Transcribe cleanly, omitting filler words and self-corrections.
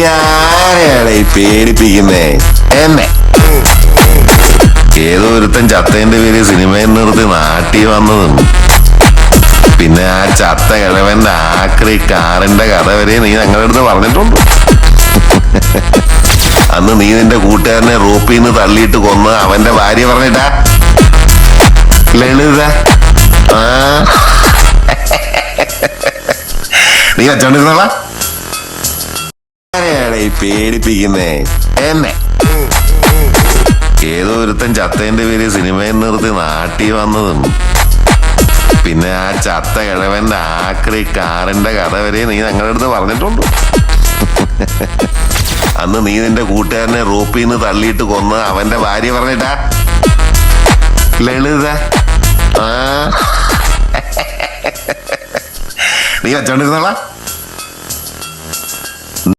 ആരെയാണ് ഈ പേടിപ്പിക്കുന്നേ? എന്നെ ഏതോ ഒരുത്തൻ ചത്തേന്റെ പേര് സിനിമയിൽ നിർത്തി നാട്ടി വന്നതും പിന്നെ ആ ചത്ത കിഴവന്റെ ആക്രി കാറിന്റെ കഥ വരെ നീ ഞങ്ങളുടെ അടുത്ത് പറഞ്ഞിട്ടുണ്ട്. അന്ന് നീ നിന്റെ കൂട്ടുകാരനെ റോപ്പിൽ നിന്ന് തള്ളിയിട്ട് കൊന്ന് അവന്റെ ഭാര്യ പറഞ്ഞിട്ടാ ലളിത. ആ നീ വച്ചോണ്ടിരുന്നോളാ. ആരെയാണ് ഈ പേടിപ്പിക്കുന്നേ? എന്നെ ഏതോ ഒരുത്തൻ ചത്തേന്റെ പേര് സിനിമയിൽ നിർത്തി നാട്ടി വന്നതും പിന്നെ ആ ചത്ത കിഴവന്റെ ആക്രി കാറിന്റെ കഥ വരെ നീ ഞങ്ങളുടെ അടുത്ത് പറഞ്ഞിട്ടുണ്ട്. അന്ന് നീ നിന്റെ കൂട്ടുകാരനെ റോപ്പിൽ നിന്ന് തള്ളിയിട്ട് കൊന്ന് അവന്റെ ഭാര്യ പറഞ്ഞിട്ടാ ലളിത. ആ നീ വച്ചോണ്ടിരുന്നോളാ.